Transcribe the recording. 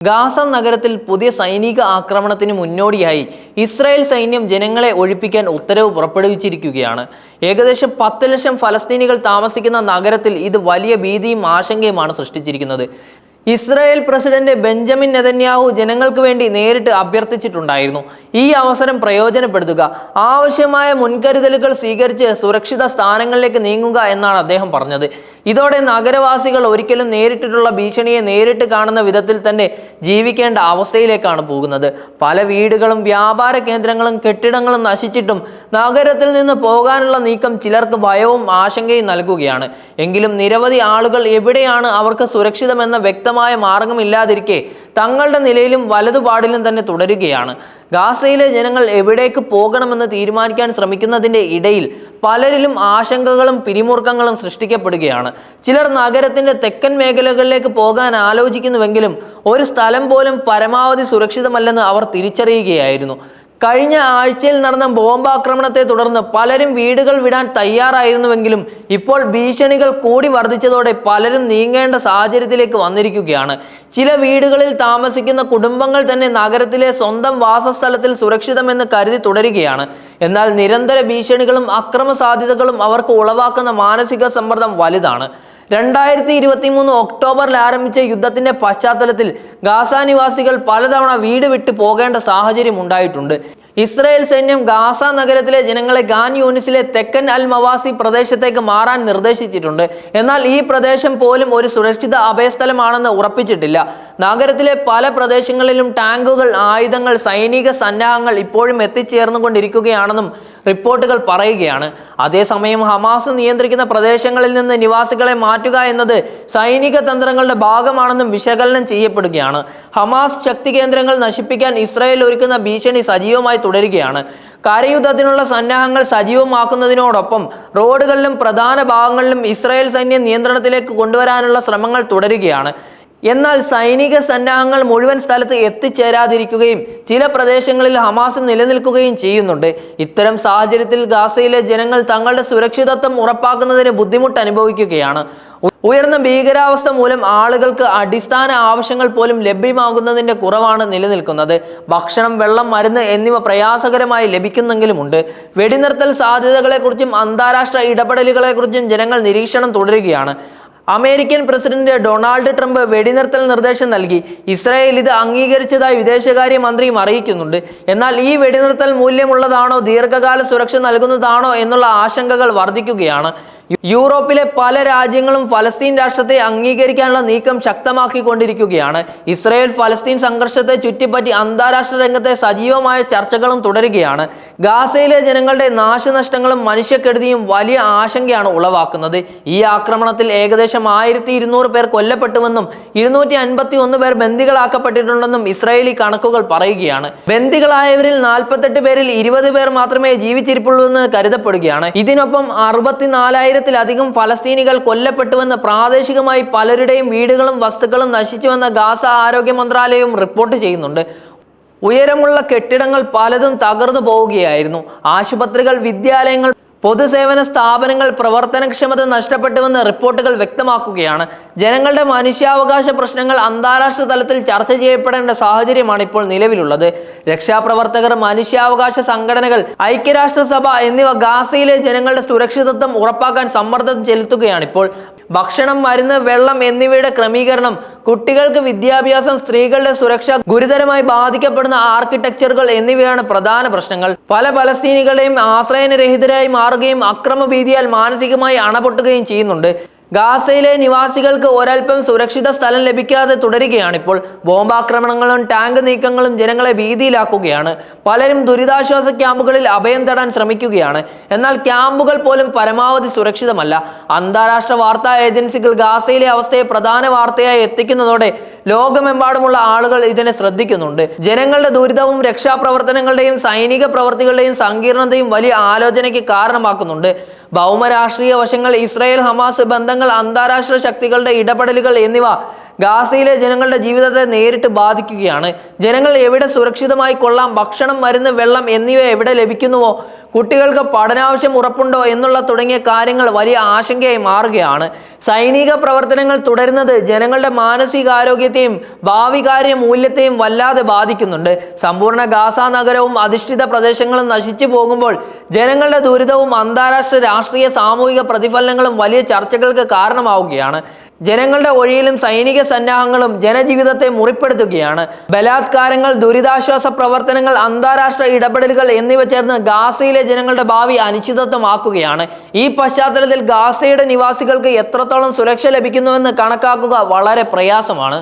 Gaza നഗരത്തിൽ പുതിയ സൈനിക ആക്രമണത്തിന് മുന്നോടിയായി ഇസ്രായേൽ സൈന്യം ജനങ്ങളെ ഒഴിപ്പിക്കാൻ ഉത്തരവ് പുറപ്പെടുവിച്ചിരിക്കുകയാണ്. ഏകദേശം 10 ലക്ഷം ഫലസ്തീനികൾ താമസിക്കുന്ന നഗരത്തിൽ ഇത് വലിയ ഭീതിയും ആശങ്കയുമാണ് സൃഷ്ടിച്ചിരിക്കുന്നത്. ഇസ്രായേൽ പ്രസിഡന്റ് ബെഞ്ചമിൻ നെതന്യാഹു ജനങ്ങൾക്ക് വേണ്ടി നേരിട്ട് അഭ്യർത്ഥിച്ചിട്ടുണ്ടായിരുന്നു. ഈ അവസരം പ്രയോജനപ്പെടുത്തുക, ആവശ്യമായ മുൻകരുതലുകൾ സ്വീകരിച്ച് സുരക്ഷിത സ്ഥാനങ്ങളിലേക്ക് നീങ്ങുക എന്നാണ് അദ്ദേഹം പറഞ്ഞത്. ഇതോടെ നഗരവാസികൾ ഒരിക്കലും നേരിട്ടിട്ടുള്ള ഭീഷണിയെ നേരിട്ട് കാണുന്ന വിധത്തിൽ തന്നെ ജീവിക്കേണ്ട അവസ്ഥയിലേക്കാണ് പോകുന്നത്. പല വീടുകളും വ്യാപാര കേന്ദ്രങ്ങളും കെട്ടിടങ്ങളും നശിച്ചിട്ടും നഗരത്തിൽ നിന്ന് പോകാനുള്ള നീക്കം ചിലർക്ക് ഭയവും ആശങ്കയും നൽകുകയാണ്. എങ്കിലും നിരവധി ആളുകൾ എവിടെയാണ് അവർക്ക് സുരക്ഷിതമെന്ന വ്യക്തമായ മാർഗമില്ലാതിരിക്കെ തങ്ങളുടെ നിലയിലും വലതുപാടിലും തന്നെ തുടരുകയാണ്. ഗാസയിലെ ജനങ്ങൾ എവിടേക്ക് പോകണമെന്ന് തീരുമാനിക്കാൻ ശ്രമിക്കുന്നതിൻ്റെ ഇടയിൽ പലരിലും ആശങ്കകളും പിരിമുറുക്കങ്ങളും സൃഷ്ടിക്കപ്പെടുകയാണ്. ചിലർ നഗരത്തിന്റെ തെക്കൻ മേഖലകളിലേക്ക് പോകാൻ ആലോചിക്കുന്നുവെങ്കിലും ഒരു സ്ഥലം പോലും പരമാവധി സുരക്ഷിതമല്ലെന്ന് അവർ തിരിച്ചറിയുകയായിരുന്നു. കഴിഞ്ഞ ആഴ്ചയിൽ നടന്ന ബോംബാക്രമണത്തെ തുടർന്ന് പലരും വീടുകൾ വിടാൻ തയ്യാറായിരുന്നുവെങ്കിലും ഇപ്പോൾ ഭീഷണികൾ കൂടി വർദ്ധിച്ചതോടെ പലരും നീങ്ങേണ്ട സാഹചര്യത്തിലേക്ക് വന്നിരിക്കുകയാണ്. ചില വീടുകളിൽ താമസിക്കുന്ന കുടുംബങ്ങൾ തന്നെ നഗരത്തിലെ സ്വന്തം വാസസ്ഥലത്തിൽ സുരക്ഷിതമെന്ന് കരുതി തുടരുകയാണ്. എന്നാൽ നിരന്തര ഭീഷണികളും അക്രമ സാധ്യതകളും അവർക്ക് ഉളവാക്കുന്ന മാനസിക സമ്മർദ്ദം വലുതാണ്. 2023 ഒക്ടോബറിൽ ആരംഭിച്ച യുദ്ധത്തിന്റെ പശ്ചാത്തലത്തിൽ ഗാസ നിവാസികൾ പലതവണ വീട് വിട്ടു പോകേണ്ട സാഹചര്യം ഉണ്ടായിട്ടുണ്ട്. ഇസ്രായേൽ സൈന്യം ഗാസ നഗരത്തിലെ ജനങ്ങളെ ഖാൻ യൂനിസിലെ തെക്കൻ അൽ മവാസി പ്രദേശത്തേക്ക് മാറാൻ നിർദ്ദേശിച്ചിട്ടുണ്ട്. എന്നാൽ ഈ പ്രദേശം പോലും ഒരു സുരക്ഷിത അഭയസ്ഥലമാണെന്ന് ഉറപ്പിച്ചിട്ടില്ല. നഗരത്തിലെ പല പ്രദേശങ്ങളിലും ടാങ്കുകൾ, ആയുധങ്ങൾ, സൈനിക സന്നാഹങ്ങൾ ഇപ്പോഴും എത്തിച്ചേർന്നുകൊണ്ടിരിക്കുകയാണെന്നും റിപ്പോർട്ടുകൾ പറയുകയാണ്. അതേസമയം ഹമാസ് നിയന്ത്രിക്കുന്ന പ്രദേശങ്ങളിൽ നിന്ന് നിവാസികളെ മാറ്റുക എന്നത് സൈനിക തന്ത്രങ്ങളുടെ ഭാഗമാണെന്നും വിശകലനം ചെയ്യപ്പെടുകയാണ്. ഹമാസ് ശക്തി കേന്ദ്രങ്ങൾ നശിപ്പിക്കാൻ ഇസ്രായേൽ ഒരുക്കുന്ന ഭീഷണി സജീവമായി തുടരുകയാണ്. കരയുദ്ധത്തിനുള്ള സന്നാഹങ്ങൾ സജീവമാക്കുന്നതിനോടൊപ്പം റോഡുകളിലും പ്രധാന ഭാഗങ്ങളിലും ഇസ്രായേൽ സൈന്യം നിയന്ത്രണത്തിലേക്ക് കൊണ്ടുവരാനുള്ള ശ്രമങ്ങൾ തുടരുകയാണ്. എന്നാൽ സൈനിക സന്നാഹങ്ങൾ മുഴുവൻ സ്ഥലത്ത് എത്തിച്ചേരാതിരിക്കുകയും ചില പ്രദേശങ്ങളിൽ ഹമാസ് നിലനിൽക്കുകയും ചെയ്യുന്നുണ്ട്. ഇത്തരം സാഹചര്യത്തിൽ ഗാസയിലെ ജനങ്ങൾ തങ്ങളുടെ സുരക്ഷിതത്വം ഉറപ്പാക്കുന്നതിന് ബുദ്ധിമുട്ട് അനുഭവിക്കുകയാണ്. ഉയർന്ന ഭീകരാവസ്ഥ മൂലം ആളുകൾക്ക് അടിസ്ഥാന ആവശ്യങ്ങൾ പോലും ലഭ്യമാകുന്നതിന്റെ കുറവാണ് നിലനിൽക്കുന്നത്. ഭക്ഷണം, വെള്ളം, മരുന്ന് എന്നിവ പ്രയാസകരമായി ലഭിക്കുന്നെങ്കിലുമുണ്ട്. വെടിനിർത്തൽ സാധ്യതകളെക്കുറിച്ചും അന്താരാഷ്ട്ര ഇടപെടലുകളെക്കുറിച്ചും ജനങ്ങൾ നിരീക്ഷണം തുടരുകയാണ്. അമേരിക്കൻ പ്രസിഡന്റ് ഡൊണാൾഡ് ട്രംപ് വെടിനിർത്തൽ നിർദ്ദേശം നൽകി. ഇസ്രായേൽ ഇത് അംഗീകരിച്ചതായി വിദേശകാര്യ മന്ത്രിയും അറിയിക്കുന്നുണ്ട്. എന്നാൽ ഈ വെടിനിർത്തൽ മൂല്യമുള്ളതാണോ, ദീർഘകാല സുരക്ഷ നൽകുന്നതാണോ എന്നുള്ള ആശങ്കകൾ വർദ്ധിക്കുകയാണ്. യൂറോപ്പിലെ പല രാജ്യങ്ങളും ഫലസ്തീൻ രാഷ്ട്രത്തെ അംഗീകരിക്കാനുള്ള നീക്കം ശക്തമാക്കിക്കൊണ്ടിരിക്കുകയാണ്. ഇസ്രായേൽ ഫലസ്തീൻ സംഘർഷത്തെ ചുറ്റിപ്പറ്റി അന്താരാഷ്ട്ര രംഗത്തെ സജീവമായ ചർച്ചകളും തുടരുകയാണ്. ഗാസയിലെ ജനങ്ങളുടെ നാശനഷ്ടങ്ങളും മനുഷ്യക്കെടുതിയും വലിയ ആശങ്കയാണ് ഉളവാക്കുന്നത്. ഈ ആക്രമണത്തിൽ ഏകദേശം 1200 പേർ കൊല്ലപ്പെട്ടുവെന്നും 251 പേർ ബന്ദികളാക്കപ്പെട്ടിട്ടുണ്ടെന്നും ഇസ്രായേലി കണക്കുകൾ പറയുകയാണ്. ബന്ദികളായവരിൽ 48 പേരിൽ 20 പേർ മാത്രമേ ജീവിച്ചിരിപ്പുള്ളൂ എന്ന് കരുതപ്പെടുകയാണ്. ഇതിനൊപ്പം 64,000-ത്തിലധികം ഫലസ്തീനികൾ കൊല്ലപ്പെട്ടുവെന്ന് പ്രാദേശികമായി പലരുടെയും വീടുകളും വസ്തുക്കളും നശിച്ചുവെന്ന ഗാസ ആരോഗ്യ മന്ത്രാലയവും റിപ്പോർട്ട് ചെയ്യുന്നുണ്ട്. ഉയരമുള്ള കെട്ടിടങ്ങൾ പലതും തകർന്നു പോവുകയായിരുന്നു. ആശുപത്രികൾ, വിദ്യാലയങ്ങൾ, പൊതുസേവന സ്ഥാപനങ്ങൾ പ്രവർത്തനക്ഷമത നഷ്ടപ്പെട്ടുവെന്ന് റിപ്പോർട്ടുകൾ വ്യക്തമാക്കുകയാണ്. ജനങ്ങളുടെ മനുഷ്യാവകാശ പ്രശ്നങ്ങൾ അന്താരാഷ്ട്ര തലത്തിൽ ചർച്ച ചെയ്യപ്പെടേണ്ട സാഹചര്യമാണ് ഇപ്പോൾ നിലവിലുള്ളത്. രക്ഷാപ്രവർത്തകർ, മനുഷ്യാവകാശ സംഘടനകൾ, ഐക്യരാഷ്ട്രസഭ എന്നിവ ഗാസയിലെ ജനങ്ങളുടെ സുരക്ഷിതത്വം ഉറപ്പാക്കാൻ സമ്മർദ്ദം ചെലുത്തുകയാണിപ്പോൾ. ഭക്ഷണം, മരുന്ന്, വെള്ളം എന്നിവയുടെ ക്രമീകരണം, കുട്ടികൾക്ക് വിദ്യാഭ്യാസം, സ്ത്രീകളുടെ സുരക്ഷ, ഗുരുതരമായി ബാധിക്കപ്പെടുന്ന ആർക്കിടെക്ചറുകൾ എന്നിവയാണ് പ്രധാന പ്രശ്നങ്ങൾ. പല ഫലസ്തീനികളെയും ആശ്രയരഹിതരായി മാറുകയും അക്രമഭീതിയാൽ മാനസികമായി അണപൊട്ടുകയും ചെയ്യുന്നുണ്ട്. ഗാസയിലെ നിവാസികൾക്ക് ഒരൽപ്പം സുരക്ഷിത സ്ഥലം ലഭിക്കാതെ തുടരുകയാണിപ്പോൾ. ബോംബാക്രമണങ്ങളും ടാങ്ക് നീക്കങ്ങളും ജനങ്ങളെ ഭീതിയിലാക്കുകയാണ്. പലരും ദുരിതാശ്വാസ ക്യാമ്പുകളിൽ അഭയം തേടാൻ ശ്രമിക്കുകയാണ്. എന്നാൽ ക്യാമ്പുകൾ പോലും പരമാവധി സുരക്ഷിതമല്ല. അന്താരാഷ്ട്ര വാർത്താ ഏജൻസികൾ ഗാസയിലെ അവസ്ഥയെ പ്രധാന വാർത്തയായി എത്തിക്കുന്നതോടെ ലോകമെമ്പാടുമുള്ള ആളുകൾ ഇതിനെ ശ്രദ്ധിക്കുന്നുണ്ട്. ജനങ്ങളുടെ ദുരിതവും രക്ഷാപ്രവർത്തനങ്ങളുടെയും സൈനിക പ്രവർത്തികളുടെയും സങ്കീർണതയും വലിയ ആലോചനയ്ക്ക് കാരണമാക്കുന്നുണ്ട്. ഭൗമരാഷ്ട്രീയ വശങ്ങൾ, ഇസ്രായേൽ ഹമാസ് ബന്ധങ്ങൾ, അന്താരാഷ്ട്ര ശക്തികളുടെ ഇടപെടലുകൾ എന്നിവ ഗാസയിലെ ജനങ്ങളുടെ ജീവിതത്തെ നേരിട്ട് ബാധിക്കുകയാണ്. ജനങ്ങൾ എവിടെ സുരക്ഷിതമായി കൊള്ളാം, ഭക്ഷണം, മരുന്ന്, വെള്ളം എന്നിവ എവിടെ ലഭിക്കുന്നുവോ, കുട്ടികൾക്ക് പഠനാവശ്യം ഉറപ്പുണ്ടോ എന്നുള്ള തുടങ്ങിയ കാര്യങ്ങൾ വലിയ ആശങ്കയായി മാറുകയാണ്. സൈനിക പ്രവർത്തനങ്ങൾ തുടരുന്നത് ജനങ്ങളുടെ മാനസികാരോഗ്യത്തെയും ഭാവി കാര്യ മൂല്യത്തെയും വല്ലാതെ ബാധിക്കുന്നുണ്ട്. സമ്പൂർണ്ണ ഗാസ നഗരവും അധിഷ്ഠിത പ്രദേശങ്ങളും നശിച്ചു പോകുമ്പോൾ ജനങ്ങളുടെ ദുരിതവും അന്താരാഷ്ട്ര രാഷ്ട്രീയ സാമൂഹിക പ്രതിഫലനങ്ങളും വലിയ ചർച്ചകൾക്ക് കാരണമാവുകയാണ്. ജനങ്ങളുടെ ഒഴിയിലും സൈനിക സന്നാഹങ്ങളും ജനജീവിതത്തെ മുറിപ്പെടുത്തുകയാണ്. ബലാത്കാരങ്ങൾ, ദുരിതാശ്വാസ പ്രവർത്തനങ്ങൾ, അന്താരാഷ്ട്ര ഇടപെടലുകൾ എന്നിവ ചേർന്ന് ഗാസയിലെ ജനങ്ങളുടെ ഭാവി അനിശ്ചിതത്വമാക്കുകയാണ്. ഈ പശ്ചാത്തലത്തിൽ ഗാസയുടെ നിവാസികൾക്ക് എത്രത്തോളം സുരക്ഷ ലഭിക്കുന്നുവെന്ന് കണക്കാക്കുക വളരെ പ്രയാസമാണ്.